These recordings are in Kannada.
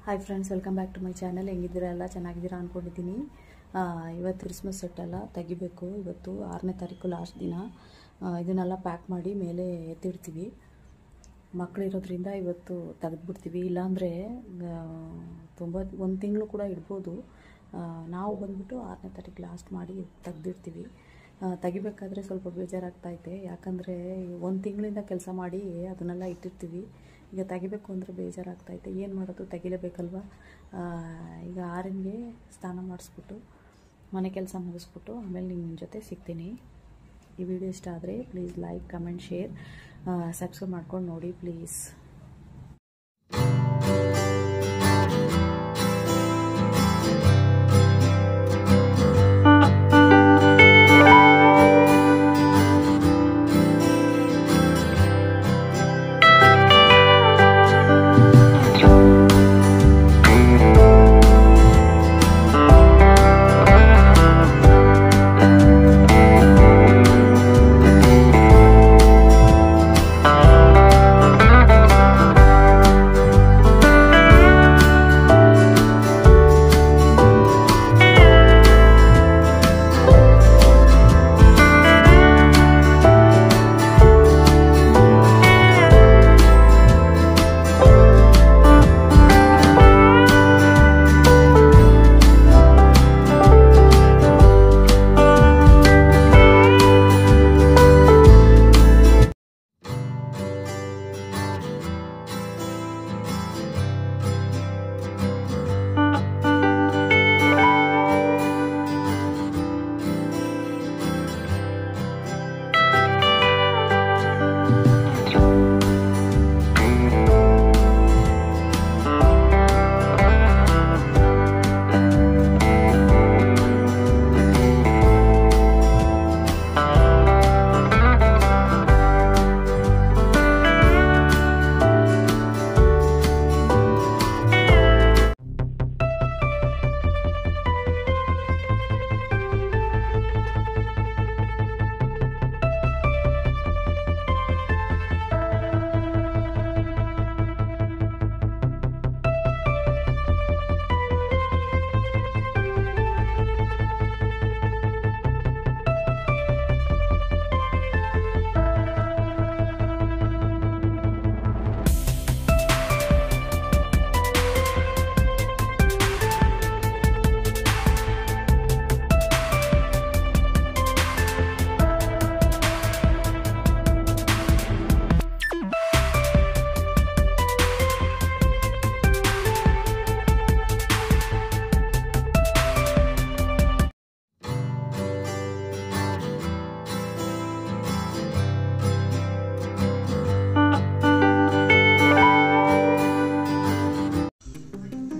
Hi friends, welcome back to my channel. ಹೆಂಗಿದ್ದೀರಾ? ಎಲ್ಲ ಚೆನ್ನಾಗಿದ್ದೀರಾ ಅಂದ್ಕೊಂಡಿದ್ದೀನಿ. ಇವತ್ತು ಕ್ರಿಸ್ಮಸ್ ಸೆಟ್ ಎಲ್ಲ ತೆಗಿಬೇಕು. ಇವತ್ತು 6ನೇ ತಾರೀಕು ಲಾಸ್ಟ್ ದಿನ. ಇದನ್ನೆಲ್ಲ ಪ್ಯಾಕ್ ಮಾಡಿ ಮೇಲೆ ಎತ್ತಿಡ್ತೀವಿ. ಮಕ್ಕಳಿರೋದ್ರಿಂದ ಇವತ್ತು ತೆಗೆದುಬಿಡ್ತೀವಿ. ಇಲ್ಲಾಂದರೆ ಒಂದು ತಿಂಗಳು ಕೂಡ ಇಡ್ಬೋದು. ನಾವು ಬಂದುಬಿಟ್ಟು 6ನೇ ತಾರೀಕು ಲಾಸ್ಟ್ ಮಾಡಿ ತೆಗೆದಿಡ್ತೀವಿ. ತೆಗಿಬೇಕಾದ್ರೆ ಸ್ವಲ್ಪ ಬೇಜಾರಾಗ್ತೈತೆ. ಯಾಕಂದರೆ ಒಂದು ತಿಂಗಳಿಂದ ಕೆಲಸ ಮಾಡಿ ಅದನ್ನೆಲ್ಲ ಇಟ್ಟಿರ್ತೀವಿ. ಈಗ ತೆಗಿಬೇಕು ಅಂದರೆ ಬೇಜಾರಾಗ್ತೈತೆ. ಏನು ಮಾಡೋದು, ತೆಗಿಲೇಬೇಕಲ್ವ. ಈಗ 6ಗೆ ಸ್ನಾನ ಮಾಡಿಸ್ಬಿಟ್ಟು ಮನೆ ಕೆಲಸ ಮುಗಿಸ್ಬಿಟ್ಟು ಆಮೇಲೆ ನಿಮ್ಮ ಜೊತೆ ಸಿಗ್ತೀನಿ. ಈ ವಿಡಿಯೋ ಇಷ್ಟ ಆದರೆ please like, comment, share, subscribe ಮಾಡ್ಕೊಂಡು ನೋಡಿ ಪ್ಲೀಸ್.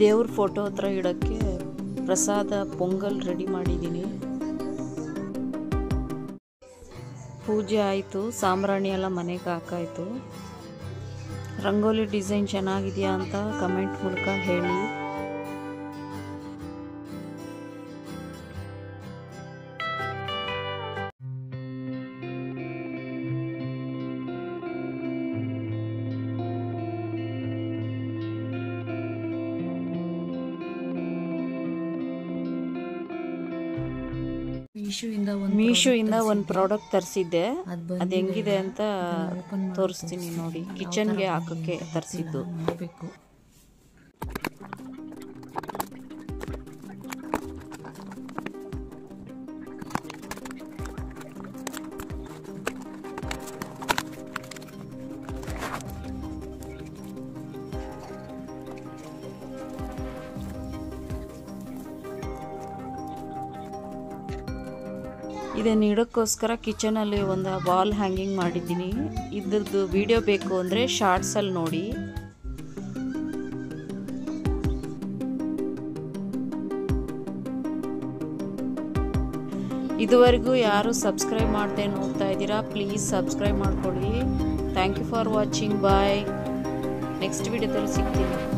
ದೇವ್ರ ಫೋಟೋ ಹತ್ರ ಇಡೋಕ್ಕೆ ಪ್ರಸಾದ ಪೊಂಗಲ್ ರೆಡಿ ಮಾಡಿದ್ದೀನಿ. ಪೂಜೆ ಆಯಿತು, ಸಾಂಬ್ರಾಣಿ ಎಲ್ಲ ಮನೆಗೆ ಹಾಕಾಯಿತು. ರಂಗೋಲಿ ಡಿಸೈನ್ ಚೆನ್ನಾಗಿದೆಯಾ ಅಂತ ಕಮೆಂಟ್ ಮೂಲಕ ಹೇಳಿ. ಮೀಶೋಯಿಂದ ಒಂದು ಪ್ರಾಡಕ್ಟ್ ತರಿಸಿದ್ದೆ. ಅದು ಹೆಂಗಿದೆ ಅಂತ ತೋರಿಸ್ತೀನಿ ನೋಡಿ. ಕಿಚನ್ಗೆ ಹಾಕೋಕ್ಕೆ ತರಿಸಿದ್ದು. ಇದನ್ನು ಇಡೋಕ್ಕೋಸ್ಕರ ಕಿಚನಲ್ಲಿ ಒಂದು ವಾಲ್ ಹ್ಯಾಂಗಿಂಗ್ ಮಾಡಿದ್ದೀನಿ. ಇದ್ರದ್ದು ವಿಡಿಯೋ ಬೇಕು ಅಂದರೆ ಶಾರ್ಟ್ಸಲ್ಲಿ ನೋಡಿ. ಇದುವರೆಗೂ ಯಾರು ಸಬ್ಸ್ಕ್ರೈಬ್ ಮಾಡದೆ ನೋಡ್ತಾ ಇದ್ದೀರಾ, ಪ್ಲೀಸ್ ಸಬ್ಸ್ಕ್ರೈಬ್ ಮಾಡ್ಕೊಳ್ಳಿ. Thank you for watching. Bye. Next ವಿಡಿಯೋದಲ್ಲಿ ಸಿಗ್ತೀನಿ.